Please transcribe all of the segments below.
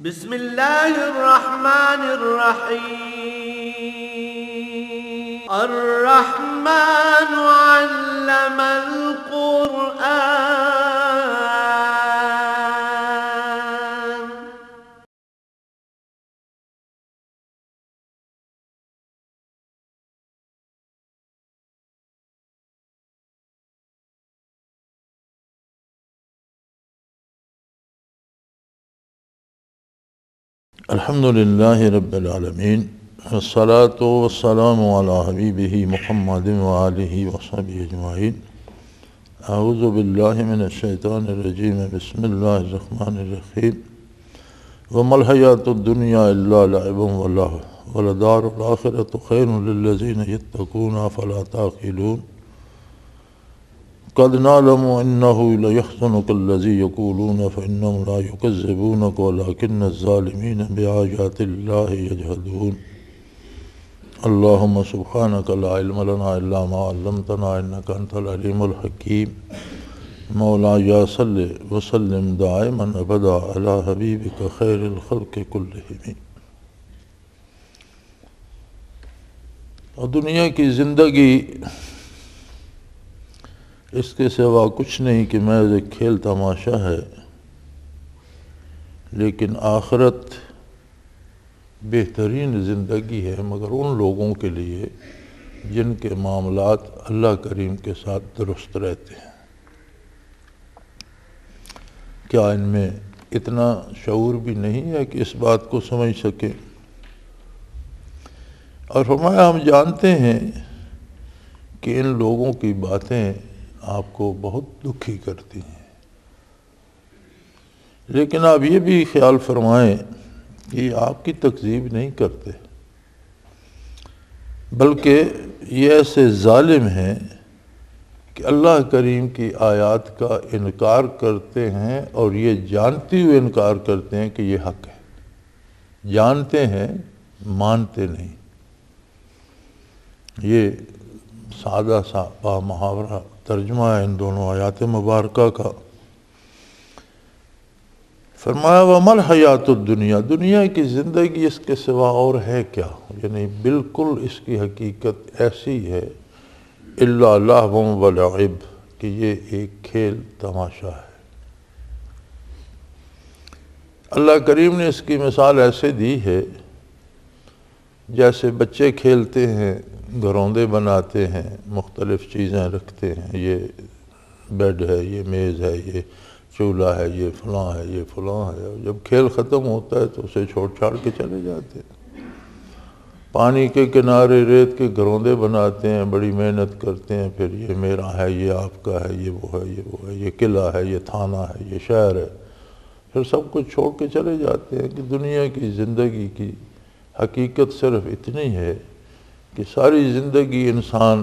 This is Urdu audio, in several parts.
بسم الله الرحمن الرحيم الرحمن علم القرآن الحمد للہ رب العالمین والصلاة والسلام علی حبیبہ محمد وآلہ وصحبہ اجمعین اعوذ باللہ من الشیطان الرجیم بسم اللہ الرحمن الرحیم وما الحیاۃ الدنیا الا لعب ولہو ولدار الآخرۃ خیر للذین یتقون افلا تعقلون قد نعلم انه ليحزنك الذي يقولون فانهم لا يكذبونك ولكن الظالمين بآيات الله يجحدون اللهم سبحانك لا علم لنا الا ما علمتنا انك انت العليم الحكيم مولاي صل وسلم دائما ابدا على حبيبك خير الخلق كلهم۔ اور دنیا کی زندگی اس کے سوا کچھ نہیں کہ محض ایک کھیل تماشا ہے، لیکن آخرت بہترین زندگی ہے مگر ان لوگوں کے لیے جن کے معاملات اللہ کریم کے ساتھ درست رہتے ہیں۔ کیا ان میں اتنا شعور بھی نہیں ہے کہ اس بات کو سمجھ سکیں؟ اور فرمایا ہم جانتے ہیں کہ ان لوگوں کی باتیں آپ کو بہت دکھی کرتی ہیں، لیکن آپ یہ بھی خیال فرمائیں کہ یہ آپ کی تکذیب نہیں کرتے، بلکہ یہ ایسے ظالم ہیں کہ اللہ کریم کی آیات کا انکار کرتے ہیں اور یہ جانتے ہوئے انکار کرتے ہیں کہ یہ حق ہے، جانتے ہیں مانتے نہیں۔ یہ سادہ سا با محاورہ ترجمہ ہے ان دونوں آیات مبارکہ کا۔ فرمایا وَمَا الْحَيَاةُ الدُّنْيَا، دنیا کی زندگی اس کے سوا اور ہے کیا، یعنی بالکل اس کی حقیقت ایسی ہے إِلَّا لَهْوٌ وَلَعِبٌ کہ یہ ایک کھیل تماشا ہے۔ اللہ کریم نے اس کی مثال ایسے دی ہے جیسے بچے کھیلتے ہیں، گھروندے بناتے ہیں، مختلف چیزیں رکھتے ہیں، یہ بیڈ ہے، یہ میز ہے، یہ چولہا ہے، یہ فلاں ہے، یہ فلاں ہے، اور جب کھیل ختم ہوتا ہے تو اسے چھوڑ چھاڑ کے چلے جاتے ہیں۔ پانی کے کنارے ریت کے گھروندے بناتے ہیں، بڑی محنت کرتے ہیں، پھر یہ میرا ہے، یہ آپ کا ہے، یہ وہ ہے، یہ وہ ہے، یہ قلعہ ہے، یہ تھانہ ہے، یہ شہر ہے، پھر سب کچھ چھوڑ کے چلے جاتے ہیں۔ کہ دنیا کی زندگی کی حقیقت صرف اتنی ہے کہ ساری زندگی انسان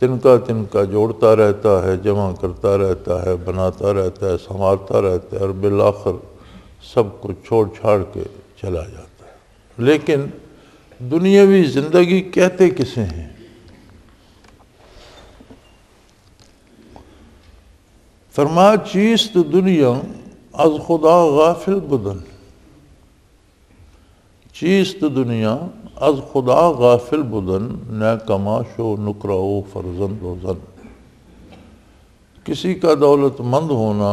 تنکا تنکا جوڑتا رہتا ہے، جمع کرتا رہتا ہے، بناتا رہتا ہے، سنوارتا رہتا ہے، اور بالآخر سب کچھ چھوڑ چھاڑ کے چلا جاتا ہے۔ لیکن دنیاوی زندگی کہتے کسے ہیں؟ فرمایا چیست دنیا از خدا غافل بدن، چیست دنیا از خدا غافل بدن نہ کماشو نکرو فرزند و زن۔ کسی کا دولت مند ہونا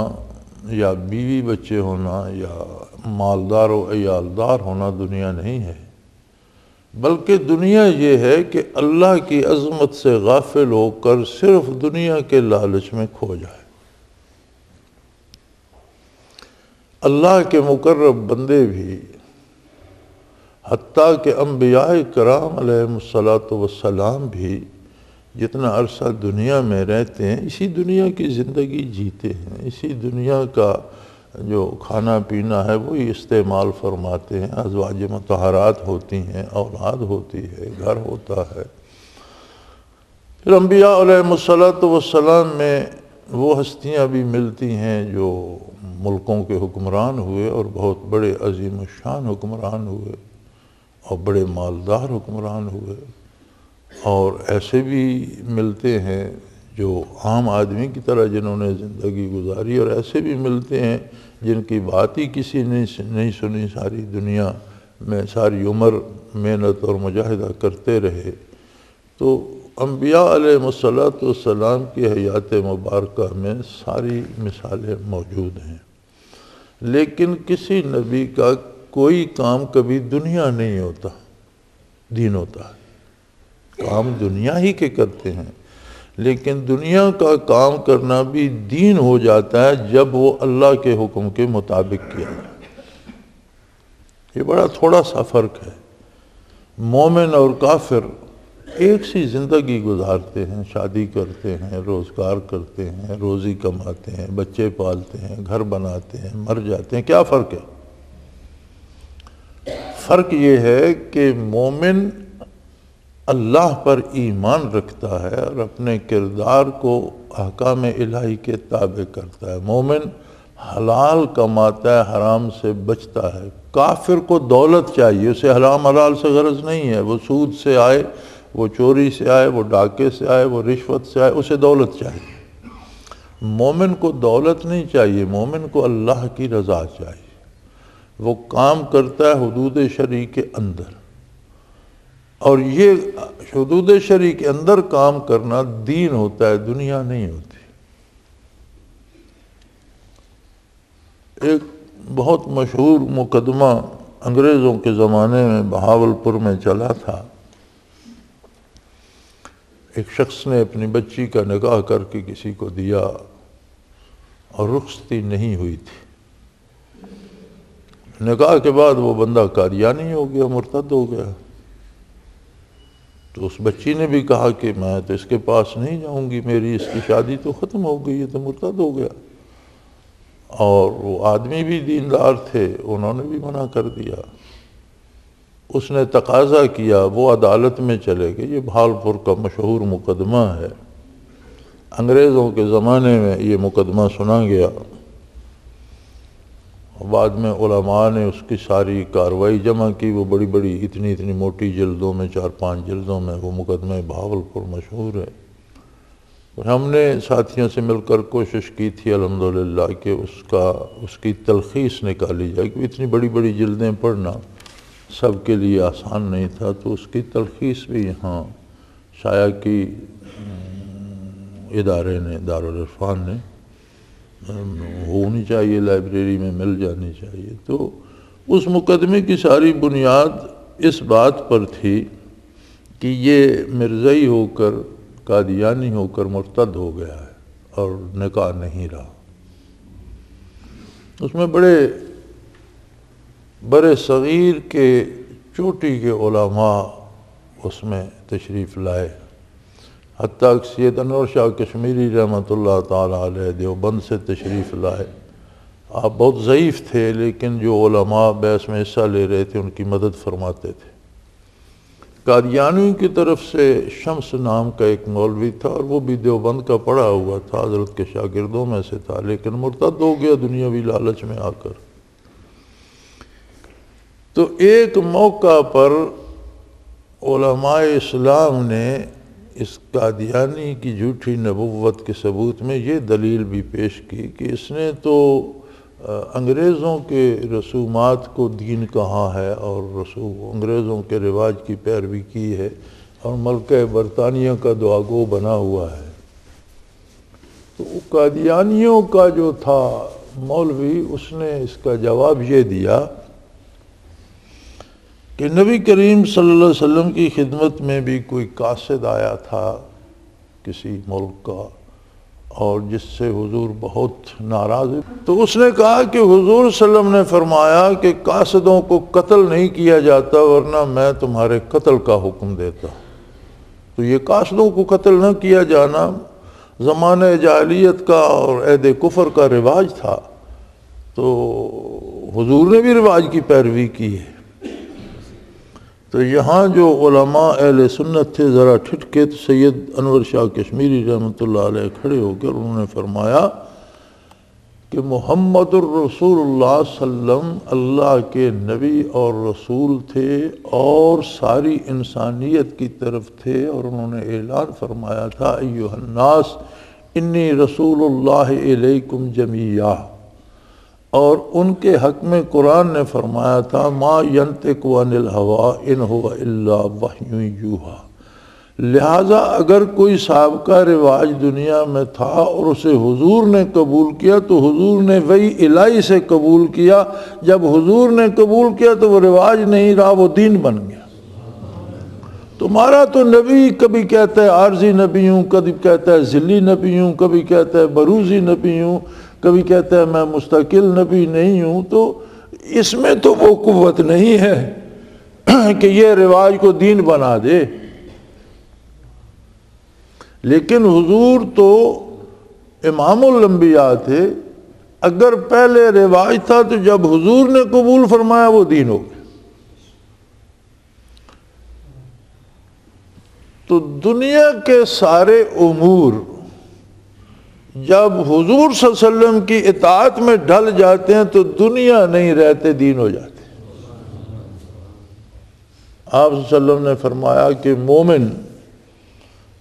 یا بیوی بچے ہونا یا مالدار و عیالدار ہونا دنیا نہیں ہے، بلکہ دنیا یہ ہے کہ اللہ کی عظمت سے غافل ہو کر صرف دنیا کے لالچ میں کھو جائے۔ اللہ کے مقرب بندے بھی، حتیٰ کہ انبیاء کرام علیہم السلام بھی جتنا عرصہ دنیا میں رہتے ہیں اسی دنیا کی زندگی جیتے ہیں، اسی دنیا کا جو کھانا پینا ہے وہی استعمال فرماتے ہیں، ازواج مطہرات ہوتی ہیں، اولاد ہوتی ہے، گھر ہوتا ہے۔ پھر انبیاء علیہم السلام میں وہ ہستیاں بھی ملتی ہیں جو ملکوں کے حکمران ہوئے اور بہت بڑے عظیم الشان حکمران ہوئے اور بڑے مالدار حکمران ہوئے، اور ایسے بھی ملتے ہیں جو عام آدمی کی طرح جنہوں نے زندگی گزاری، اور ایسے بھی ملتے ہیں جن کی بات ہی کسی نے نہیں سنی، ساری دنیا میں ساری عمر محنت اور مجاہدہ کرتے رہے۔ تو انبیاء علیہ السلام کی حیات مبارکہ میں ساری مثالیں موجود ہیں، لیکن کسی نبی کا کوئی کام کبھی دنیا نہیں ہوتا، دین ہوتا ہے۔ کام دنیا ہی کے کرتے ہیں، لیکن دنیا کا کام کرنا بھی دین ہو جاتا ہے جب وہ اللہ کے حکم کے مطابق کیا جائے۔ یہ بڑا تھوڑا سا فرق ہے۔ مومن اور کافر ایک سی زندگی گزارتے ہیں، شادی کرتے ہیں، روزگار کرتے ہیں، روزی کماتے ہیں، بچے پالتے ہیں، گھر بناتے ہیں، مر جاتے ہیں۔ کیا فرق ہے؟ فرق یہ ہے کہ مومن اللہ پر ایمان رکھتا ہے اور اپنے کردار کو احکام الہی کے تابع کرتا ہے۔ مومن حلال کماتا ہے، حرام سے بچتا ہے۔ کافر کو دولت چاہیے، اسے حرام حلال سے غرض نہیں ہے۔ وہ سود سے آئے، وہ چوری سے آئے، وہ ڈاکے سے آئے، وہ رشوت سے آئے، اسے دولت چاہیے۔ مومن کو دولت نہیں چاہیے، مومن کو اللہ کی رضا چاہیے۔ وہ کام کرتا ہے حدود شرع کے اندر، اور یہ حدود شرع کے اندر کام کرنا دین ہوتا ہے، دنیا نہیں ہوتی۔ ایک بہت مشہور مقدمہ انگریزوں کے زمانے میں بہاولپور میں چلا تھا۔ ایک شخص نے اپنی بچی کا نکاح کر کے کسی کو دیا اور رخصتی نہیں ہوئی تھی۔ نکاح کے بعد وہ بندہ قادیانی ہو گیا، مرتد ہو گیا۔ تو اس بچی نے بھی کہا کہ میں تو اس کے پاس نہیں جاؤں گی، میری اس کی شادی تو ختم ہو گئی، یہ تو مرتد ہو گیا۔ اور وہ آدمی بھی دیندار تھے، انہوں نے بھی منع کر دیا۔ اس نے تقاضا کیا، وہ عدالت میں چلے گئے۔ یہ بہاولپور کا مشہور مقدمہ ہے، انگریزوں کے زمانے میں یہ مقدمہ سنا گیا۔ بعد میں علماء نے اس کی ساری کارروائی جمع کی، وہ بڑی بڑی اتنی موٹی جلدوں میں، 4-5 جلدوں میں وہ مقدمہ بہاولپور مشہور ہے۔ اور ہم نے ساتھیوں سے مل کر کوشش کی تھی الحمدللہ کہ اس کی تلخیص نکالی جائے، کہ اتنی بڑی بڑی جلدیں پڑھنا سب کے لیے آسان نہیں تھا، تو اس کی تلخیص بھی یہاں شائع کی ادارے نے، دارالعرفان نے، ہونی چاہیے، لائبریری میں مل جانی چاہیے۔ تو اس مقدمے کی ساری بنیاد اس بات پر تھی کہ یہ مرزائی ہو کر، قادیانی ہو کر مرتد ہو گیا ہے اور نکاح نہیں رہا۔ اس میں بڑے صغیر کے چوٹی کے علماء اس میں تشریف لائے، حتیٰ کہ سید انور شاہ کشمیری رحمۃ اللہ تعالیٰ علیہ دیوبند سے تشریف لائے۔ آپ بہت ضعیف تھے، لیکن جو علماء بحث میں حصہ لے رہے تھے ان کی مدد فرماتے تھے۔ قادیانیوں کی طرف سے شمس نام کا ایک مولوی تھا، اور وہ بھی دیوبند کا پڑھا ہوا تھا، حضرت کے شاگردوں میں سے تھا، لیکن مرتد ہو گیا دنیاوی لالچ میں آ کر۔ تو ایک موقع پر علماء اسلام نے اس قادیانی کی جھوٹی نبوت کے ثبوت میں یہ دلیل بھی پیش کی کہ اس نے تو انگریزوں کے رسومات کو دین کہا ہے اور انگریزوں کے رواج کی پیروی کی ہے، اور ملکہ برطانیہ کا دعاگو بنا ہوا ہے۔ تو قادیانیوں کا جو تھا مولوی، اس نے اس کا جواب یہ دیا کہ نبی کریم صلی اللہ علیہ وسلم کی خدمت میں بھی کوئی قاصد آیا تھا کسی ملک کا، اور جس سے حضور بہت ناراض ہوئے۔ تو اس نے کہا کہ حضور صلی اللہ علیہ وسلم نے فرمایا کہ قاصدوں کو قتل نہیں کیا جاتا، ورنہ میں تمہارے قتل کا حکم دیتا۔ تو یہ قاصدوں کو قتل نہ کیا جانا زمانہ جاہلیت کا اور عہد کفر کا رواج تھا، تو حضور نے بھی رواج کی پیروی کی ہے۔ تو یہاں جو علماء اہل سنت تھے ذرا ٹھٹکے، تو سید انور شاہ کشمیری رحمۃ اللہ علیہ کھڑے ہو کر انہوں نے فرمایا کہ محمد الرسول اللہ صلی اللہ علیہ وسلم اللہ کے نبی اور رسول تھے اور ساری انسانیت کی طرف تھے، اور انہوں نے اعلان فرمایا تھا ایھا الناس انی رسول اللہ الیکم جمیعا، اور ان کے حق میں قرآن نے فرمایا تھا ما ینطق عن الہوی ان ھو الا وحی یوحی۔ لہٰذا اگر کوئی سابقہ رواج دنیا میں تھا اور اسے حضور نے قبول کیا تو حضور نے وہی الہی سے قبول کیا، جب حضور نے قبول کیا تو وہ رواج نہیں رہا، وہ دین بن گیا۔ تمہارا تو نبی کبھی کہتا ہے عارضی نبی ہوں، کبھی کہتا ہے ذلی نبی ہوں، کبھی کہتا ہے بروزی نبی ہوں، کبھی کہتا ہے میں مستقل نبی نہیں ہوں، تو اس میں تو وہ قوت نہیں ہے کہ یہ رواج کو دین بنا دے۔ لیکن حضور تو امام الانبیاء تھے، اگر پہلے رواج تھا تو جب حضور نے قبول فرمایا وہ دین ہو گیا۔ تو دنیا کے سارے امور جب حضور صلی اللہ علیہ وسلم کی اطاعت میں ڈھل جاتے ہیں تو دنیا نہیں رہتے، دین ہو جاتے۔ آپ صلی اللہ علیہ وسلم نے فرمایا کہ مومن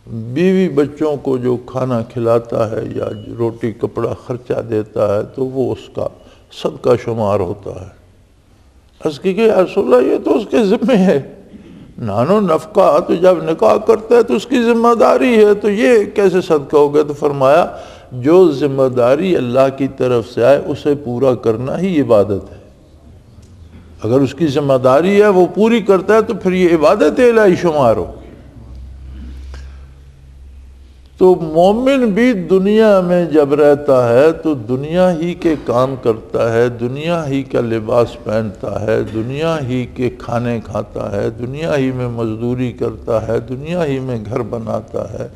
بیوی بچوں کو جو کھانا کھلاتا ہے یا روٹی کپڑا خرچہ دیتا ہے تو وہ اس کا صدقہ شمار ہوتا ہے۔ عرض کی کہ رسول اللہ یہ تو اس کے ذمہ ہے، نانو نفقہ تو جب نکاح کرتا ہے تو اس کی ذمہ داری ہے، تو یہ کیسے صدقہ ہو گیا؟ تو فرمایا جو ذمہ داری اللہ کی طرف سے آئے اسے پورا کرنا ہی عبادت ہے۔ اگر اس کی ذمہ داری ہے وہ پوری کرتا ہے تو پھر یہ عبادت الہی شمار ہو۔ تو مومن بھی دنیا میں جب رہتا ہے تو دنیا ہی کے کام کرتا ہے، دنیا ہی کا لباس پہنتا ہے، دنیا ہی کے کھانے کھاتا ہے، دنیا ہی میں مزدوری کرتا ہے، دنیا ہی میں گھر بناتا ہے،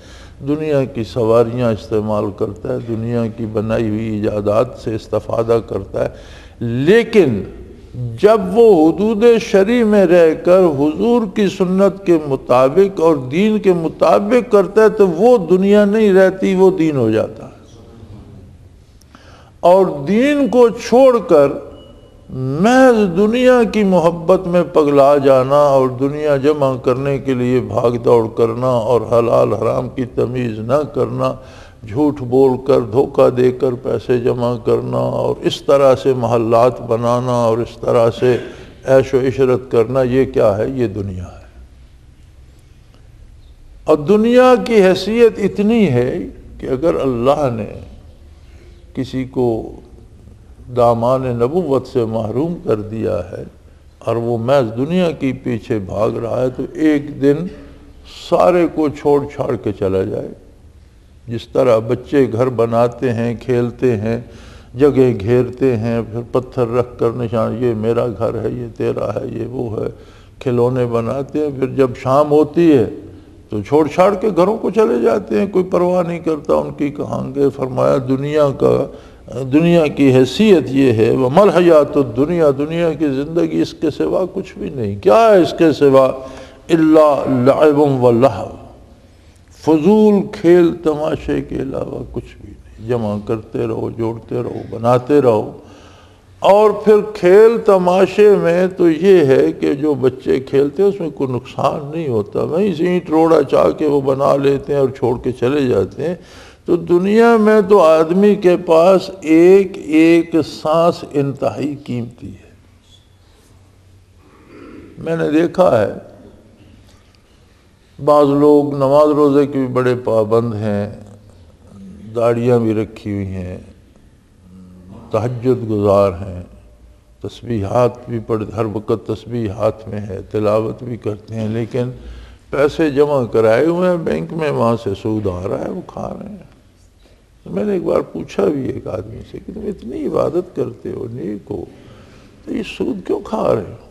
دنیا کی سواریاں استعمال کرتا ہے، دنیا کی بنائی ہوئی ایجادات سے استفادہ کرتا ہے۔ لیکن جب وہ حدود شرع میں رہ کر حضور کی سنت کے مطابق اور دین کے مطابق کرتا ہے تو وہ دنیا نہیں رہتی، وہ دین ہو جاتا ہے۔ اور دین کو چھوڑ کر محض دنیا کی محبت میں پگلا جانا اور دنیا جمع کرنے کے لیے بھاگ دوڑ کرنا اور حلال حرام کی تمیز نہ کرنا، جھوٹ بول کر دھوکہ دے کر پیسے جمع کرنا اور اس طرح سے محلات بنانا اور اس طرح سے عیش و عشرت کرنا، یہ کیا ہے؟ یہ دنیا ہے۔ اور دنیا کی حیثیت اتنی ہے کہ اگر اللہ نے کسی کو دامان نبوت سے محروم کر دیا ہے اور وہ محض دنیا کی پیچھے بھاگ رہا ہے تو ایک دن سارے کو چھوڑ چھاڑ کے چلا جائے۔ جس طرح بچے گھر بناتے ہیں، کھیلتے ہیں، جگہ گھیرتے ہیں، پھر پتھر رکھ کر نشان یہ میرا گھر ہے، یہ تیرا ہے، یہ وہ ہے، کھلونے بناتے ہیں، پھر جب شام ہوتی ہے تو چھوڑ چھاڑ کے گھروں کو چلے جاتے ہیں، کوئی پرواہ نہیں کرتا ان کی کہاں گے۔ فرمایا دنیا کی حیثیت یہ ہے وَمَا الْحَيَاةُ الدُّنْيَا، دنیا کی زندگی اس کے سوا کچھ بھی نہیں۔ کیا ہے اس کے سوا؟ إِلَّا لَعِبٌ وَلَهْوٌ، فضول کھیل تماشے کے علاوہ کچھ بھی نہیں۔ جمع کرتے رہو، جوڑتے رہو، بناتے رہو۔ اور پھر کھیل تماشے میں تو یہ ہے کہ جو بچے کھیلتے ہیں اس میں کوئی نقصان نہیں ہوتا، وہیں سے اینٹ روڑا چاہ کے وہ بنا لیتے ہیں اور چھوڑ کے چلے جاتے ہیں۔ تو دنیا میں تو آدمی کے پاس ایک ایک سانس انتہائی قیمتی ہے۔ میں نے دیکھا ہے بعض لوگ نماز روزے کے بھی بڑے پابند ہیں، داڑیاں بھی رکھی ہوئی ہیں، تہجد گزار ہیں، تسبیحات بھی پڑھ، ہر وقت تسبیح ہاتھ میں ہے، تلاوت بھی کرتے ہیں، لیکن پیسے جمع کرائے ہوئے ہیں بینک میں، وہاں سے سود آ رہا ہے، وہ کھا رہے ہیں۔ تو میں نے ایک بار پوچھا بھی ایک آدمی سے کہ تم اتنی عبادت کرتے ہو، نیک ہو، تو یہ سود کیوں کھا رہے ہو؟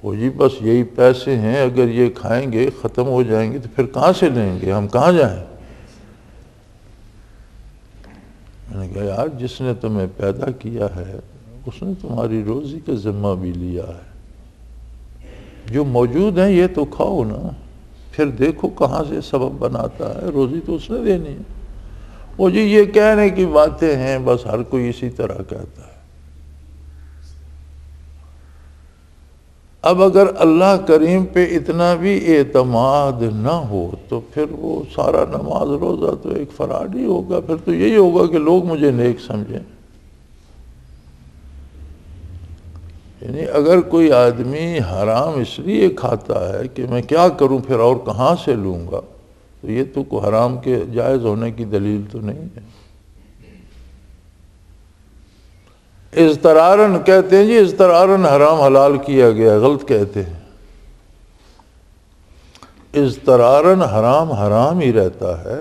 وہ جی بس یہی پیسے ہیں، اگر یہ کھائیں گے ختم ہو جائیں گے تو پھر کہاں سے لیں گے، ہم کہاں جائیں؟ میں نے کہا یار جس نے تمہیں پیدا کیا ہے اس نے تمہاری روزی کا ذمہ بھی لیا ہے، جو موجود ہیں یہ تو کھاؤ نا، پھر دیکھو کہاں سے سبب بناتا ہے، روزی تو اس نے دینی ہے۔ وہ جی یہ کہنے کی باتیں ہیں، بس ہر کوئی اسی طرح کہتا ہے۔ اب اگر اللہ کریم پہ اتنا بھی اعتماد نہ ہو تو پھر وہ سارا نماز روزہ تو ایک فراڈ ہی ہوگا، پھر تو یہی ہوگا کہ لوگ مجھے نیک سمجھیں۔ یعنی اگر کوئی آدمی حرام اس لیے کھاتا ہے کہ میں کیا کروں پھر اور کہاں سے لوں گا، تو یہ تو کوئی حرام کے جائز ہونے کی دلیل تو نہیں ہے۔ اضطرارن کہتے ہیں جی، اضطرارن حرام حلال کیا گیا، غلط کہتے ہیں۔ اضطرارن حرام حرام ہی رہتا ہے،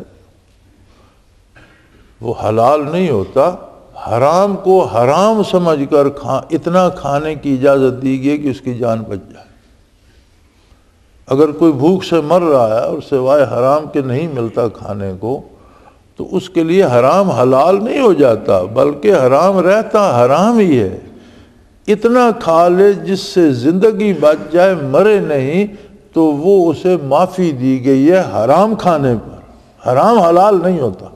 وہ حلال نہیں ہوتا۔ حرام کو حرام سمجھ کر اتنا کھانے کی اجازت دی گئی کہ اس کی جان بچ جائے۔ اگر کوئی بھوک سے مر رہا ہے اور سوائے حرام کے نہیں ملتا کھانے کو، تو اس کے لیے حرام حلال نہیں ہو جاتا، بلکہ حرام رہتا حرام ہی ہے۔ اتنا کھا لے جس سے زندگی بچ جائے، مرے نہیں، تو وہ اسے معافی دی گئی ہے حرام کھانے پر، حرام حلال نہیں ہوتا۔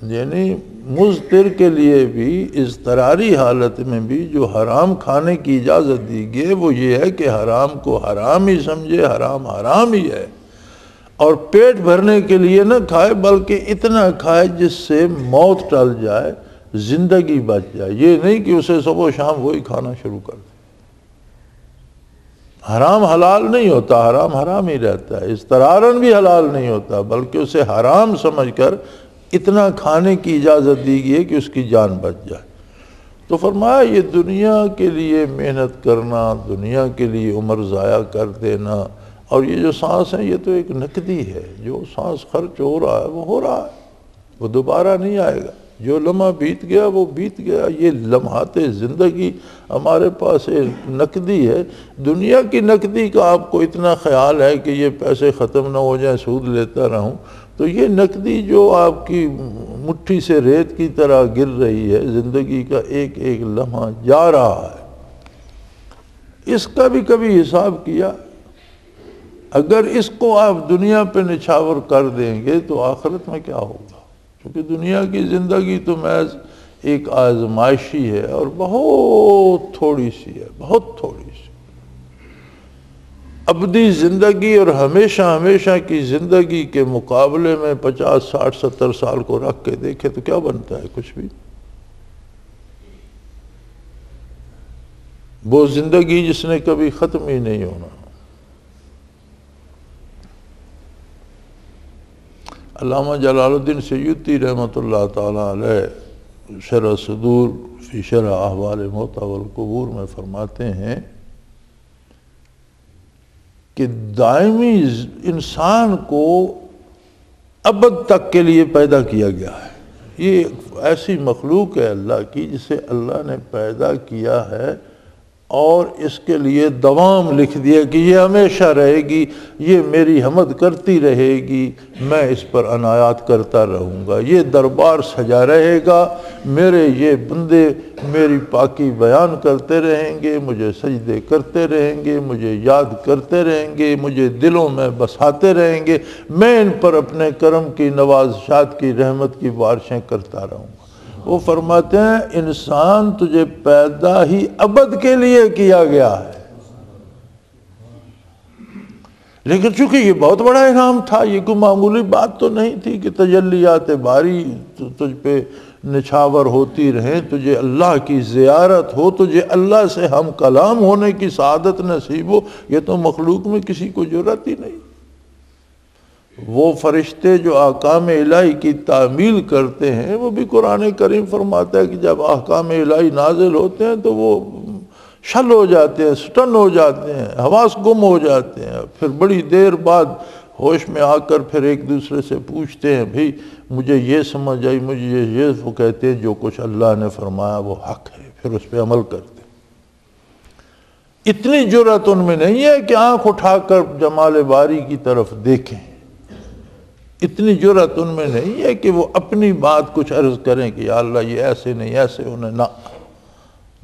یعنی مضطر کے لیے بھی اضطراری حالت میں بھی جو حرام کھانے کی اجازت دی گئی وہ یہ ہے کہ حرام کو حرام ہی سمجھے، حرام حرام ہی ہے، اور پیٹ بھرنے کے لیے نہ کھائے بلکہ اتنا کھائے جس سے موت ٹل جائے، زندگی بچ جائے۔ یہ نہیں کہ اسے صبح و شام وہی کھانا شروع کر دے۔ حرام حلال نہیں ہوتا، حرام حرام ہی رہتا ہے۔ اضطرارن بھی حلال نہیں ہوتا، بلکہ اسے حرام سمجھ کر اتنا کھانے کی اجازت دی گئی ہے کہ اس کی جان بچ جائے۔ تو فرمایا یہ دنیا کے لیے محنت کرنا، دنیا کے لیے عمر ضائع کر دینا، اور یہ جو سانس ہے یہ تو ایک نقدی ہے، جو سانس خرچ ہو رہا ہے وہ ہو رہا ہے، وہ دوبارہ نہیں آئے گا۔ جو لمحہ بیت گیا وہ بیت گیا۔ یہ لمحات زندگی ہمارے پاس ایک نقدی ہے۔ دنیا کی نقدی کا آپ کو اتنا خیال ہے کہ یہ پیسے ختم نہ ہو جائیں، سود لیتا رہوں، تو یہ نقدی جو آپ کی مٹھی سے ریت کی طرح گر رہی ہے، زندگی کا ایک ایک لمحہ جا رہا ہے، اس کا بھی کبھی حساب کیا؟ اگر اس کو آپ دنیا پہ نچھاور کر دیں گے تو آخرت میں کیا ہوگا؟ کیونکہ دنیا کی زندگی تو محض ایک آزمائشی ہے اور بہت تھوڑی سی ہے، بہت تھوڑی سی۔ ابدی زندگی اور ہمیشہ ہمیشہ کی زندگی کے مقابلے میں 50 60 70 سال کو رکھ کے دیکھے تو کیا بنتا ہے؟ کچھ بھی۔ وہ زندگی جس نے کبھی ختم ہی نہیں ہونا۔ علامہ جلال الدین سیوطی رحمۃ اللہ تعالیٰ علیہ شرح صدور فی شرح احوال الموتى والقبور میں فرماتے ہیں کہ دائمی انسان کو ابد تک کے لیے پیدا کیا گیا ہے۔ یہ ایسی مخلوق ہے اللہ کی جسے اللہ نے پیدا کیا ہے اور اس کے لیے دوام لکھ دیا کہ یہ ہمیشہ رہے گی، یہ میری حمد کرتی رہے گی، میں اس پر عنایات کرتا رہوں گا، یہ دربار سجا رہے گا، میرے یہ بندے میری پاکی بیان کرتے رہیں گے، مجھے سجدے کرتے رہیں گے، مجھے یاد کرتے رہیں گے، مجھے دلوں میں بساتے رہیں گے، میں ان پر اپنے کرم کی نوازشات کی رحمت کی بارشیں کرتا رہوں گا۔ وہ فرماتے ہیں انسان تجھے پیدا ہی ابد کے لیے کیا گیا ہے، لیکن چونکہ یہ بہت بڑا انعام تھا، یہ کوئی معمولی بات تو نہیں تھی کہ تجلیات باری تجھ پہ نچھاور ہوتی رہیں، تجھے اللہ کی زیارت ہو، تجھے اللہ سے ہم کلام ہونے کی سعادت نصیب ہو، یہ تو مخلوق میں کسی کو جرأت ہی نہیں۔ وہ فرشتے جو احکام الہی کی تعمیل کرتے ہیں، وہ بھی قرآن کریم فرماتا ہے کہ جب احکام الہی نازل ہوتے ہیں تو وہ شل ہو جاتے ہیں، سٹن ہو جاتے ہیں، حواس گم ہو جاتے ہیں، پھر بڑی دیر بعد ہوش میں آ کر پھر ایک دوسرے سے پوچھتے ہیں بھئی مجھے یہ سمجھ آئی، مجھے یہ، وہ کہتے ہیں جو کچھ اللہ نے فرمایا وہ حق ہے، پھر اس پہ عمل کرتے ہیں۔ اتنی جرأت ان میں نہیں ہے کہ آنکھ اٹھا کر جمال باری کی طرف دیکھیں، اتنی جرأت ان میں نہیں ہے کہ وہ اپنی بات کچھ عرض کریں کہ یا اللہ یہ ایسے نہیں ایسے انہیں، نہ،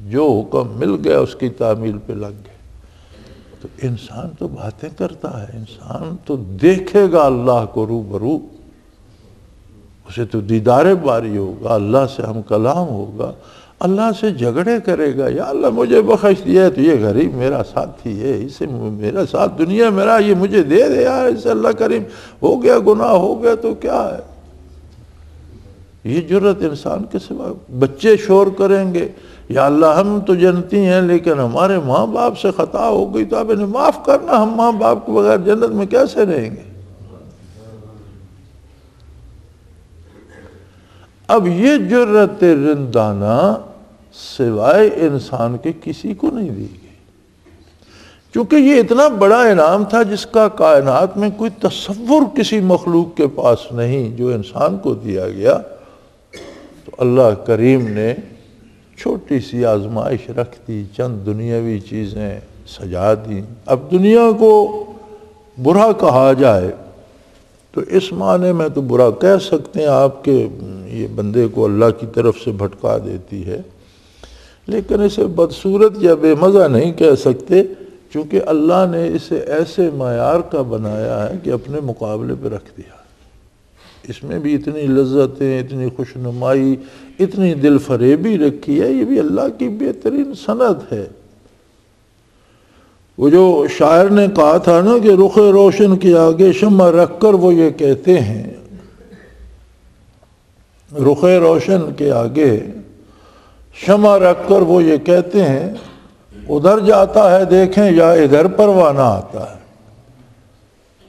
جو حکم مل گیا اس کی تعمیل پہ لگ گئے۔ تو انسان تو باتیں کرتا ہے، انسان تو دیکھے گا اللہ کو روبرو، اسے تو دیدار باری ہوگا، اللہ سے ہم کلام ہوگا، اللہ سے جھگڑے کرے گا، یا اللہ مجھے بخش دیا ہے تو یہ غریب میرا ساتھی ہے، اسے میرا ساتھ دنیا میرا یہ مجھے دے دے یار، اسے اللہ کریم ہو گیا گناہ ہو گیا تو کیا ہے۔ یہ جرت انسان کے سوا۔ بچے شور کریں گے یا اللہ ہم تو جنتی ہیں لیکن ہمارے ماں باپ سے خطا ہو گئی تو آپ انہیں معاف کرنا، ہم ماں باپ کے بغیر جنت میں کیسے رہیں گے۔ اب یہ جرت رندانہ سوائے انسان کے کسی کو نہیں دی گئی، کیونکہ یہ اتنا بڑا انعام تھا جس کا کائنات میں کوئی تصور کسی مخلوق کے پاس نہیں، جو انسان کو دیا گیا۔ تو اللہ کریم نے چھوٹی سی آزمائش رکھ دی، چند دنیاوی چیزیں سجا دیں۔ اب دنیا کو برا کہا جائے تو اس معنی میں تو برا کہہ سکتے ہیں آپ کے یہ بندے کو اللہ کی طرف سے بھٹکا دیتی ہے، لیکن اسے بدصورت یا بے مزہ نہیں کہہ سکتے، چونکہ اللہ نے اسے ایسے معیار کا بنایا ہے کہ اپنے مقابلے پہ رکھ دیا۔ اس میں بھی اتنی لذتیں، اتنی خوشنمائی، اتنی دل فریبی رکھی ہے، یہ بھی اللہ کی بہترین صنعت ہے۔ وہ جو شاعر نے کہا تھا نا کہ رخ روشن کے آگے شمع رکھ کر وہ یہ کہتے ہیں، رخ روشن کے آگے شمع رکھ کر وہ یہ کہتے ہیں، ادھر جاتا ہے دیکھیں یا ادھر پروانہ آتا ہے۔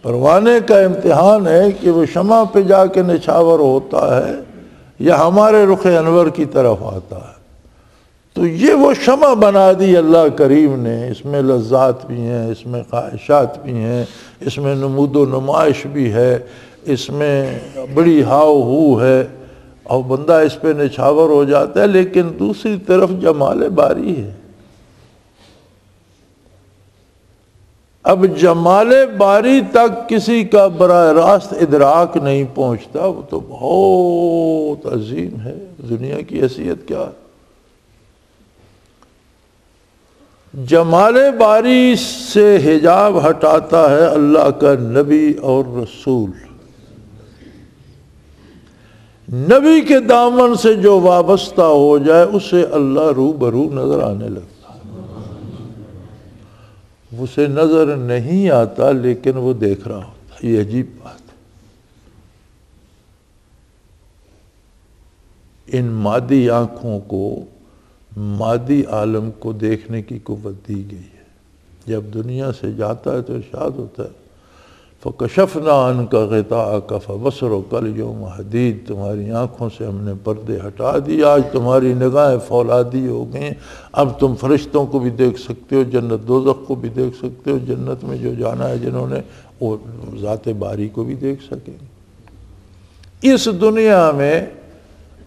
پروانے کا امتحان ہے کہ وہ شمع پہ جا کے نچھاور ہوتا ہے یا ہمارے رخ انور کی طرف آتا ہے۔ تو یہ وہ شمع بنا دی اللہ کریم نے، اس میں لذات بھی ہیں، اس میں خواہشات بھی ہیں، اس میں نمود و نمائش بھی ہے، اس میں بڑی ہاؤ ہو ہے، اور بندہ اس پہ نچھاور ہو جاتا ہے، لیکن دوسری طرف جمال باری ہے۔ اب جمال باری تک کسی کا براہ راست ادراک نہیں پہنچتا، وہ تو بہت عظیم ہے۔ دنیا کی حیثیت کیا ہے؟ جمال باری سے حجاب ہٹاتا ہے اللہ کا نبی اور رسول۔ نبی کے دامن سے جو وابستہ ہو جائے اسے اللہ روبرو نظر آنے لگتا ہے۔ اسے نظر نہیں آتا لیکن وہ دیکھ رہا ہوتا ہے۔ یہ عجیب بات ہے۔ ان مادی آنکھوں کو مادی عالم کو دیکھنے کی قوت دی گئی ہے۔ جب دنیا سے جاتا ہے تو ارشاد ہوتا ہے فَكَشَفْنَا عَنْكَ غِطَاءَكَ فَبَصَرُكَ الْيَوْمَ حَدِيدٌ، تمہاری آنکھوں سے ہم نے پردے ہٹا دی، آج تمہاری نگاہیں فولادی ہو گئیں، اب تم فرشتوں کو بھی دیکھ سکتے ہو، جنت دوزخ کو بھی دیکھ سکتے ہو، جنت میں جو جانا ہے جنہوں نے وہ ذات باری کو بھی دیکھ سکیں گے۔ اس دنیا میں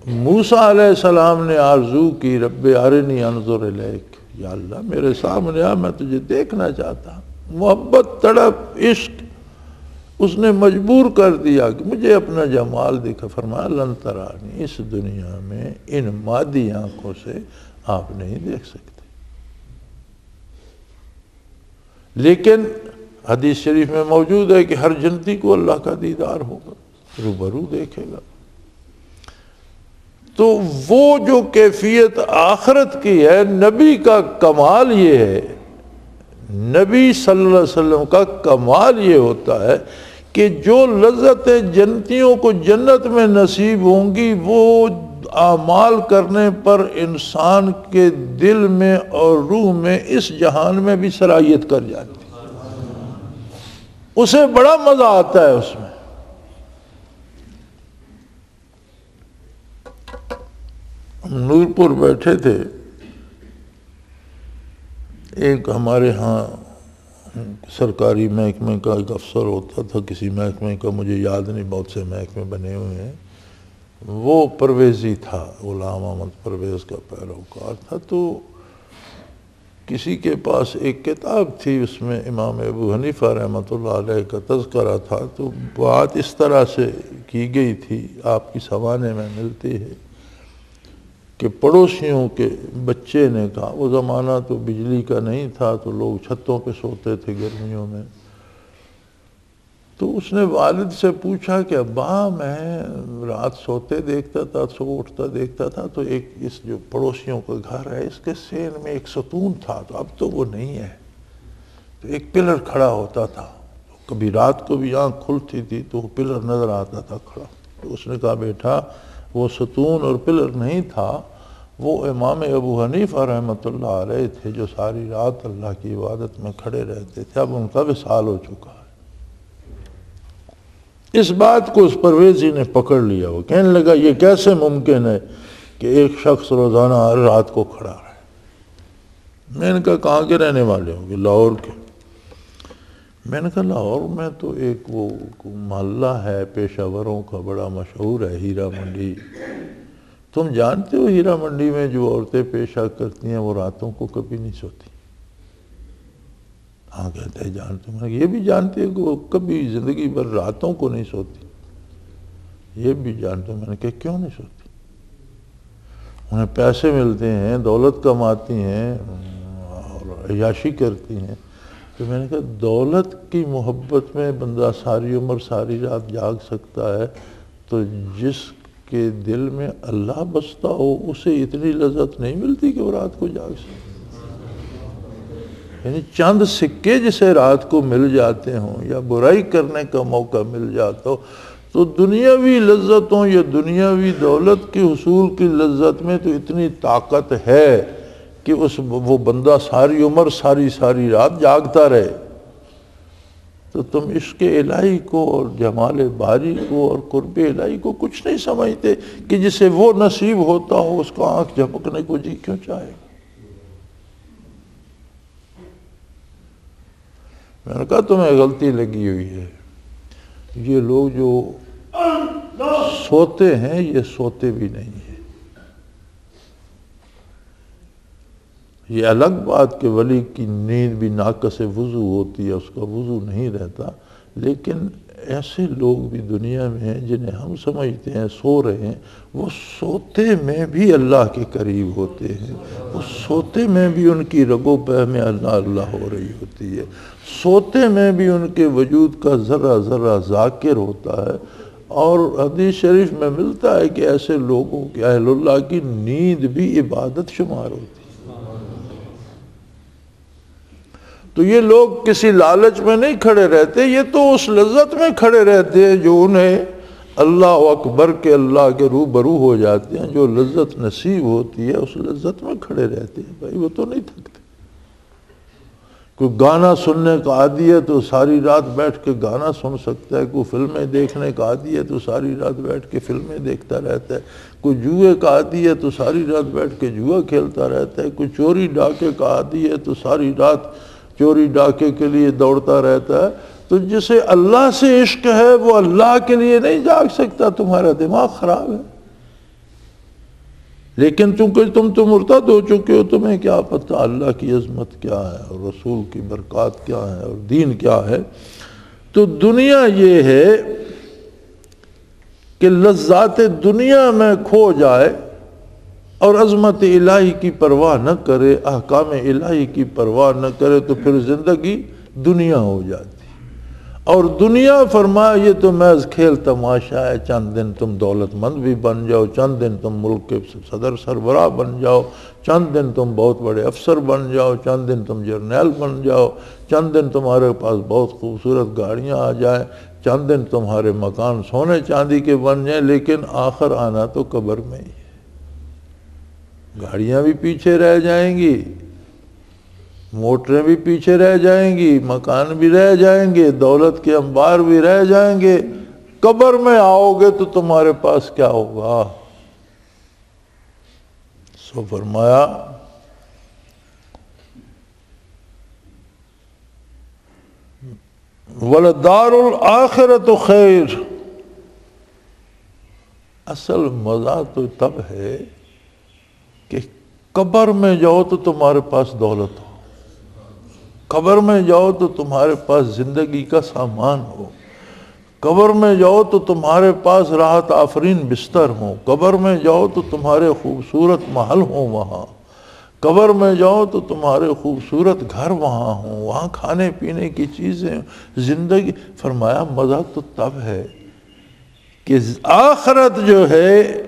موسیٰ علیہ السلام نے آرزو کی رب ارنی انظر الیک، یا اللہ میرے سامنے آ، میں تجھے دیکھنا چاہتا ہوں۔ محبت، تڑپ، عشق اس نے مجبور کر دیا کہ مجھے اپنا جمال دکھا۔ فرمایا لن ترانی، اس دنیا میں ان مادی آنکھوں سے آپ نہیں دیکھ سکتے، لیکن حدیث شریف میں موجود ہے کہ ہر جنتی کو اللہ کا دیدار ہوگا، روبرو دیکھے گا۔ تو وہ جو کیفیت آخرت کی ہے، نبی کا کمال یہ ہے، نبی صلی اللہ علیہ وسلم کا کمال یہ ہوتا ہے کہ جو لذتیں جنتیوں کو جنت میں نصیب ہوں گی وہ اعمال کرنے پر انسان کے دل میں اور روح میں اس جہان میں بھی سرایت کر جاتی ہے، اسے بڑا مزہ آتا ہے اس میں۔ ہم نورپور بیٹھے تھے، ایک ہمارے ہاں سرکاری محکمے کا ایک افسر ہوتا تھا، کسی محکمے کا مجھے یاد نہیں، بہت سے محکمے بنے ہوئے ہیں، وہ پرویزی تھا، غلام احمد پرویز کا پیروکار تھا۔ تو کسی کے پاس ایک کتاب تھی، اس میں امام ابو حنیفہ رحمۃ اللہ علیہ کا تذکرہ تھا، تو بات اس طرح سے کی گئی تھی، آپ کی سوانے میں ملتی ہے کہ پڑوسیوں کے بچے نے کہا، وہ زمانہ تو بجلی کا نہیں تھا تو لوگ چھتوں پہ سوتے تھے گرمیوں میں، تو اس نے والد سے پوچھا کہ ابا میں رات سوتے دیکھتا تھا، صبح اٹھتا دیکھتا تھا تو ایک اس جو پڑوسیوں کا گھر ہے اس کے سین میں ایک ستون تھا، تو اب تو وہ نہیں ہے، تو ایک پلر کھڑا ہوتا تھا، کبھی رات کو بھی آنکھ کھلتی تھی تو وہ پلر نظر آتا تھا کھڑا۔ تو اس نے کہا بیٹا وہ ستون اور پلر نہیں تھا، وہ امام ابو حنیفہ رحمۃ اللہ علیہ تھے جو ساری رات اللہ کی عبادت میں کھڑے رہتے تھے، اب ان کا وصال ہو چکا ہے۔ اس بات کو اس پرویزی نے پکڑ لیا، وہ کہنے لگا یہ کیسے ممکن ہے کہ ایک شخص روزانہ ہر رات کو کھڑا رہے؟ میں نے کہا کہاں کے رہنے والے ہوں گے؟ لاہور کے۔ میں نے کہا لاہور میں تو ایک وہ محلہ ہے پیشہ وروں کا بڑا مشہور ہے، ہیرا منڈی، تم جانتے ہو ہیرا منڈی میں جو عورتیں پیشہ کرتی ہیں وہ راتوں کو کبھی نہیں سوتی؟ ہاں کہتے ہیں جانتے ہو۔ یہ بھی جانتے ہیں کہ وہ کبھی زندگی بھر راتوں کو نہیں سوتی؟ یہ بھی جانتے ہو۔ میں نے کہا کیوں نہیں سوتی؟ انہیں پیسے ملتے ہیں، دولت کماتی ہیں اور عیاشی کرتی ہیں۔ تو میں نے کہا دولت کی محبت میں بندہ ساری عمر ساری رات جاگ سکتا ہے، تو جس کے دل میں اللہ بستا ہو اسے اتنی لذت نہیں ملتی کہ وہ رات کو جاگ سکے؟ یعنی چند سکے جسے رات کو مل جاتے ہوں یا برائی کرنے کا موقع مل جاتا ہو، تو دنیاوی لذتوں یا دنیاوی دولت کے حصول کی لذت میں تو اتنی طاقت ہے کہ وہ بندہ ساری عمر ساری رات جاگتا رہے۔ تو تم عشق الہی کو اور جمال باری کو اور قرب الہی کو کچھ نہیں سمجھتے کہ جسے وہ نصیب ہوتا ہو اس کو آنکھ جھپکنے کو جی کیوں چاہے گا؟ میں نے کہا تمہیں غلطی لگی ہوئی ہے، یہ لوگ جو سوتے ہیں یہ سوتے بھی نہیں ہیں۔ یہ الگ بات کہ ولی کی نیند بھی ناقص وضو ہوتی ہے، اس کا وضو نہیں رہتا، لیکن ایسے لوگ بھی دنیا میں ہیں جنہیں ہم سمجھتے ہیں سو رہے ہیں، وہ سوتے میں بھی اللہ کے قریب ہوتے ہیں، وہ سوتے میں بھی ان کی رگو پہ میں اللہ ہو رہی ہوتی ہے، سوتے میں بھی ان کے وجود کا ذرہ ذرہ ذاکر ہوتا ہے۔ اور حدیث شریف میں ملتا ہے کہ ایسے لوگوں کی اہل اللہ کی نیند بھی عبادت شمار ہوتی ہے۔ تو یہ لوگ کسی لالچ میں نہیں کھڑے رہتے، یہ تو اس لذت میں کھڑے رہتے ہیں جو انہیں اللہ اکبر کے اللہ کے روبرو ہو جاتے ہیں، جو لذت نصیب ہوتی ہے اس لذت میں کھڑے رہتے ہیں۔ بھائی وہ تو نہیں تھکتے۔ کوئی گانا سننے کا عادی ہے تو ساری رات بیٹھ کے گانا سن سکتا ہے، کوئی فلمیں دیکھنے کا عادی ہے تو ساری رات بیٹھ کے فلمیں دیکھتا رہتا ہے، کوئی جوئے کا عادی ہے تو ساری رات بیٹھ کے جوا کھیلتا رہتا ہے، کوئی چوری ڈاکے کا عادی ہے تو ساری رات چوری ڈاکے کے لیے دوڑتا رہتا ہے۔ تو جسے اللہ سے عشق ہے وہ اللہ کے لیے نہیں جاگ سکتا، تمہارا دماغ خراب ہے۔ لیکن چونکہ تم تو مرتد ہو چکے ہو، تمہیں کیا پتہ اللہ کی عظمت کیا ہے اور رسول کی برکات کیا ہے اور دین کیا ہے۔ تو دنیا یہ ہے کہ لذات دنیا میں کھو جائے اور عظمت الہی کی پرواہ نہ کرے، احکام الہی کی پرواہ نہ کرے، تو پھر زندگی دنیا ہو جاتی۔ اور دنیا فرمایا یہ تو محض کھیل تماشا ہے، چند دن تم دولت مند بھی بن جاؤ، چند دن تم ملک کے صدر سربراہ بن جاؤ، چند دن تم بہت بڑے افسر بن جاؤ، چند دن تم جرنیل بن جاؤ، چند دن تمہارے پاس بہت خوبصورت گاڑیاں آ جائیں، چند دن تمہارے مکان سونے چاندی کے بن جائیں، لیکن آخر آنا تو قبر میں ہی ہے۔ گاڑیاں بھی پیچھے رہ جائیں گی، موٹریں بھی پیچھے رہ جائیں گی، مکان بھی رہ جائیں گے، دولت کے انبار بھی رہ جائیں گے، قبر میں آؤ گے تو تمہارے پاس کیا ہوگا؟ سو فرمایا وَلَدَارُ الْآخِرَةُ خَيْرٌ، اصل مزہ تو تب ہے کہ قبر میں جاؤ تو تمہارے پاس دولت ہو، قبر میں جاؤ تو تمہارے پاس زندگی کا سامان ہو، قبر میں جاؤ تو تمہارے پاس راحت آفرین بستر ہو، قبر میں جاؤ تو تمہارے خوبصورت محل ہوں، وہاں قبر میں جاؤ تو تمہارے خوبصورت گھر وہاں ہوں، وہاں کھانے پینے کی چیزیں، زندگی۔ فرمایا مزہ تو تب ہے کہ آخرت جو ہے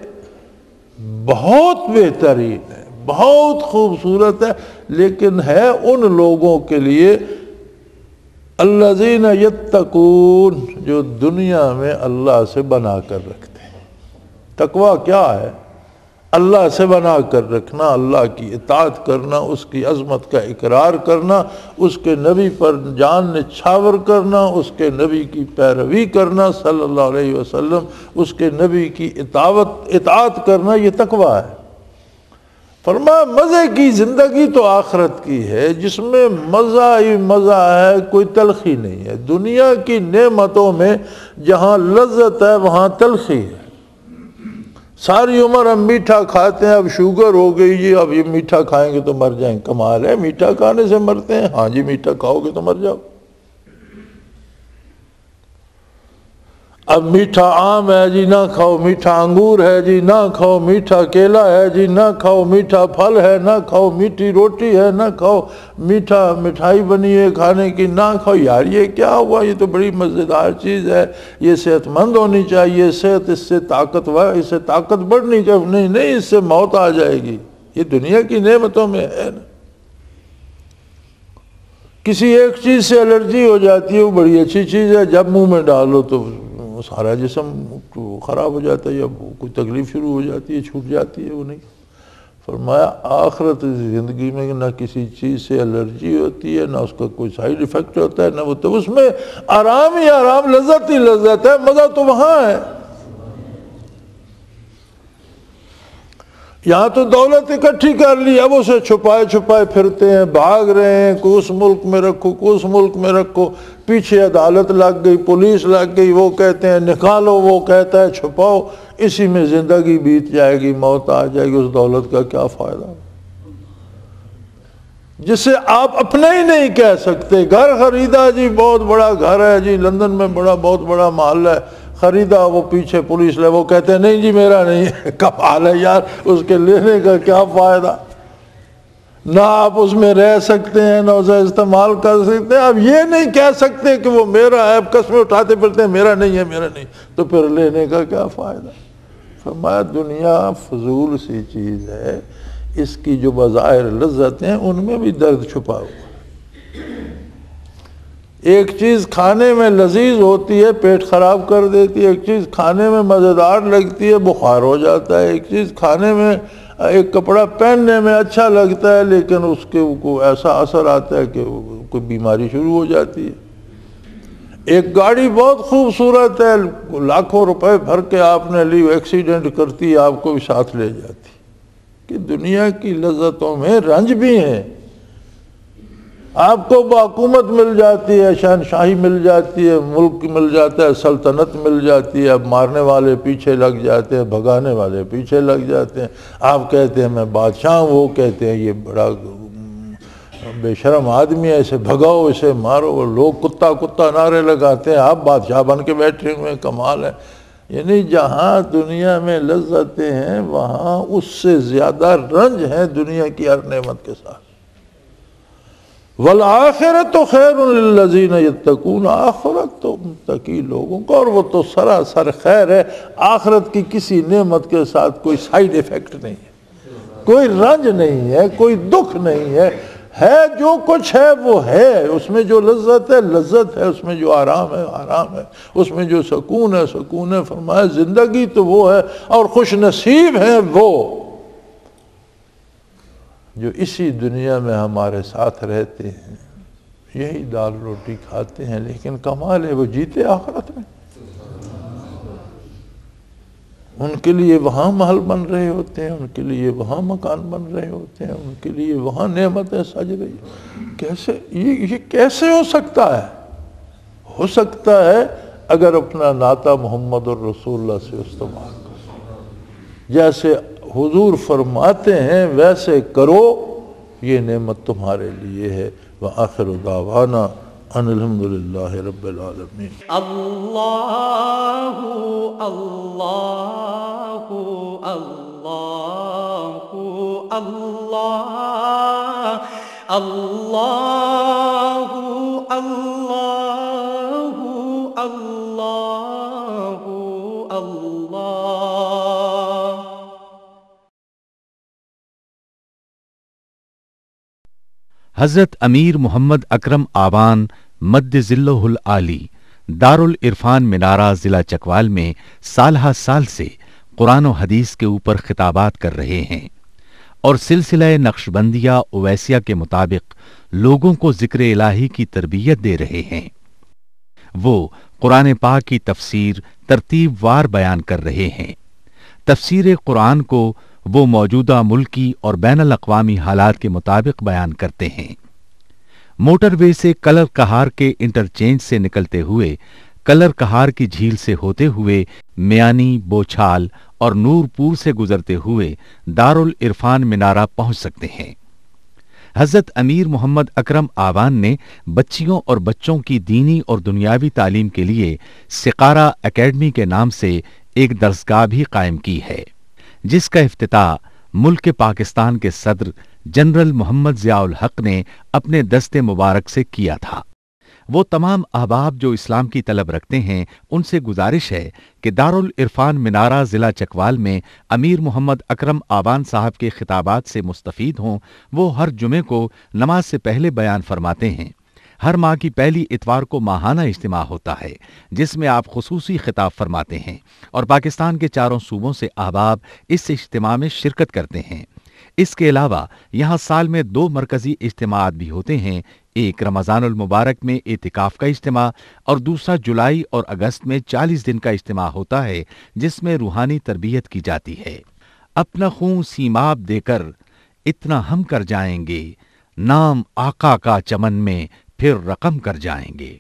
بہت بہترین ہے، بہت خوبصورت ہے، لیکن ہے ان لوگوں کے لیے الذین یتقون، جو دنیا میں اللہ سے بنا کر رکھتے ہیں۔ تقویٰ کیا ہے؟ اللہ سے بنا کر رکھنا، اللہ کی اطاعت کرنا، اس کی عظمت کا اقرار کرنا، اس کے نبی پر جان نچھاور کرنا، اس کے نبی کی پیروی کرنا صلی اللہ علیہ وسلم، اس کے نبی کی اطاعت کرنا، یہ تقویٰ ہے۔ فرمایا مزے کی زندگی تو آخرت کی ہے، جس میں مزہ ہی مزہ ہے، کوئی تلخی نہیں ہے۔ دنیا کی نعمتوں میں جہاں لذت ہے وہاں تلخی ہے۔ ساری عمر ہم میٹھا کھاتے ہیں، اب شوگر ہو گئی جی، اب یہ میٹھا کھائیں گے تو مر جائیں۔ کمال ہے، میٹھا کھانے سے مرتے ہیں؟ ہاں جی، میٹھا کھاؤ گے تو مر جاؤ۔ اب میٹھا آم ہے جی نہ کھاؤ، میٹھا انگور ہے جی نہ کھاؤ، میٹھا کیلا ہے جی نہ کھاؤ، میٹھا پھل ہے نہ کھاؤ، میٹھی روٹی ہے نہ کھاؤ، میٹھا مٹھائی بنی ہے کھانے کی نہ کھاؤ۔ یار یہ کیا ہوا؟ یہ تو بڑی مزیدار چیز ہے، یہ صحت مند ہونی چاہیے، صحت اس سے طاقتور، اس سے طاقت بڑھنی چاہیے۔ نہیں نہیں، اس سے موت آ جائے گی۔ یہ دنیا کی نعمتوں میں ہے نا۔ کسی ایک چیز سے الرجی ہو جاتی ہے، وہ بڑی اچھی چیز ہے، جب منہ میں ڈالو تو سارا جسم خراب ہو جاتا ہے، یا کوئی تکلیف شروع ہو جاتی ہے، چھوٹ جاتی ہے، وہ نہیں۔ فرمایا آخرت زندگی میں نہ کسی چیز سے الرجی ہوتی ہے، نہ اس کا کوئی سائیڈ ایفیکٹ ہوتا ہے، نہ وہ، تو اس میں آرام ہی آرام، لذت ہی لذت ہے، مزہ تو وہاں ہے۔ یہاں تو دولت اکٹھی کر لی، اب اسے چھپائے چھپائے پھرتے ہیں، بھاگ رہے ہیں، کوئی اس ملک میں رکھو، کوئی اس ملک میں رکھو، پیچھے عدالت لگ گئی، پولیس لگ گئی، وہ کہتے ہیں نکالو، وہ کہتا ہے چھپاؤ، اسی میں زندگی بیت جائے گی، موت آ جائے گی، اس دولت کا کیا فائدہ؟ جسے آپ اپنا ہی نہیں کہہ سکتے۔ گھر خریدا جی، بہت بڑا گھر ہے جی، لندن میں بہت بڑا محل ہے، خریدا، وہ پیچھے پولیس لے، وہ کہتے ہیں نہیں جی میرا نہیں ہے۔ کمال ہے یار، اس کے لینے کا کیا فائدہ؟ نہ آپ اس میں رہ سکتے ہیں، نہ اسے استعمال کر سکتے ہیں، آپ یہ نہیں کہہ سکتے کہ وہ میرا ہے، آپ قسمیں اٹھاتے پھرتے ہیں میرا نہیں ہے، میرا نہیں، تو پھر لینے کا کیا فائدہ؟ فرمایا دنیا فضول سی چیز ہے، اس کی جو بظاہر لذت ہیں ان میں بھی درد چھپا ہوا۔ ایک چیز کھانے میں لذیذ ہوتی ہے، پیٹ خراب کر دیتی ہے، ایک چیز کھانے میں مزیدار لگتی ہے، بخار ہو جاتا ہے، ایک چیز کھانے میں، ایک کپڑا پہننے میں اچھا لگتا ہے، لیکن اس کے کو ایسا اثر آتا ہے کہ کوئی بیماری شروع ہو جاتی ہے۔ ایک گاڑی بہت خوبصورت ہے، لاکھوں روپے بھر کے آپ نے لی، ایکسیڈنٹ کرتی ہے، آپ کو بھی ساتھ لے جاتی۔ کہ دنیا کی لذتوں میں رنج بھی ہیں۔ آپ کو حکومت مل جاتی ہے، شہنشاہی مل جاتی ہے، ملک مل جاتا ہے، سلطنت مل جاتی ہے، اب مارنے والے پیچھے لگ جاتے ہیں، بھگانے والے پیچھے لگ جاتے ہیں۔ آپ کہتے ہیں میں بادشاہ ہوں، وہ کہتے ہیں یہ بڑا بے شرم آدمی ہے، اسے بھگاؤ، اسے مارو، لوگ کتا کتا نعرے لگاتے ہیں، آپ بادشاہ بن کے بیٹھے ہوئے ہیں۔ کمال ہے۔ یعنی جہاں دنیا میں لذتیں ہیں وہاں اس سے زیادہ رنج ہے دنیا کی ہر نعمت کے ساتھ۔ وَالْآخِرَةُ خَيْرٌ لِلَّذِينَ يَتَّقُونَ، آخرت تو متقی لوگوں کو، اور وہ تو سراسر خیر ہے۔ آخرت کی کسی نعمت کے ساتھ کوئی سائیڈ ایفیکٹ نہیں ہے، کوئی رنج نہیں ہے، کوئی دکھ نہیں ہے جو کچھ ہے وہ ہے، اس میں جو لذت ہے لذت ہے، اس میں جو آرام ہے آرام ہے، اس میں جو سکون ہے سکون ہے۔ فرمایا زندگی تو وہ ہے، اور خوش نصیب ہیں وہ جو اسی دنیا میں ہمارے ساتھ رہتے ہیں، یہی دال روٹی کھاتے ہیں، لیکن کمال ہے وہ جیتے آخرت میں۔ ان کے لیے وہاں محل بن رہے ہوتے ہیں، ان کے لیے وہاں مکان بن رہے ہوتے ہیں، ان کے لیے وہاں نعمتیں سج رہی ہیں۔ کیسے یہ کیسے ہو سکتا ہے؟ ہو سکتا ہے اگر اپنا ناطہ محمد الرسول اللہ سے استوار کرو، جیسے حضور فرماتے ہیں ویسے کرو، یہ نعمت تمہارے لیے ہے۔ وآخر دعوانا ان الحمدللہ رب العالمین۔ اللہ اللہ اللہ Allah, Allahu, Allahu, Allahu, Allah. حضرت امیر محمد اکرم آوان مد ذلہ العالی دارال عرفان منارہ ضلع چکوال میں سالہ سال سے قرآن و حدیث کے اوپر خطابات کر رہے ہیں اور سلسلہ نقشبندیہ اویسیہ کے مطابق لوگوں کو ذکر الہی کی تربیت دے رہے ہیں۔ وہ قرآن پاک کی تفسیر ترتیب وار بیان کر رہے ہیں۔ تفسیر قرآن کو وہ موجودہ ملکی اور بین الاقوامی حالات کے مطابق بیان کرتے ہیں۔ موٹر وے سے کلر کہار کے انٹرچینج سے نکلتے ہوئے کلر کہار کی جھیل سے ہوتے ہوئے میانی، بوچھال اور نور پور سے گزرتے ہوئے دارالعرفان منارہ پہنچ سکتے ہیں۔ حضرت امیر محمد اکرم آوان نے بچیوں اور بچوں کی دینی اور دنیاوی تعلیم کے لیے سقارہ اکیڈمی کے نام سے ایک درسگاہ بھی قائم کی ہے، جس کا افتتاح ملک پاکستان کے صدر جنرل محمد ضیاء الحق نے اپنے دست مبارک سے کیا تھا۔ وہ تمام احباب جو اسلام کی طلب رکھتے ہیں ان سے گزارش ہے کہ دارالعرفان منارہ ضلع چکوال میں امیر محمد اکرم آوان صاحب کے خطابات سے مستفید ہوں۔ وہ ہر جمعے کو نماز سے پہلے بیان فرماتے ہیں۔ ہر ماہ کی پہلی اتوار کو ماہانہ اجتماع ہوتا ہے جس میں آپ خصوصی خطاب فرماتے ہیں اور پاکستان کے چاروں صوبوں سے احباب اس اجتماع میں شرکت کرتے ہیں۔ اس کے علاوہ یہاں سال میں 2 مرکزی اجتماعات بھی ہوتے ہیں، ایک رمضان المبارک میں اعتکاف کا اجتماع اور دوسرا جولائی اور اگست میں 40 دن کا اجتماع ہوتا ہے جس میں روحانی تربیت کی جاتی ہے۔ اپنا خون سیماب دے کر اتنا ہم کر جائیں گے، نام آقا کا چمن میں پھر رقم کر جائیں گے۔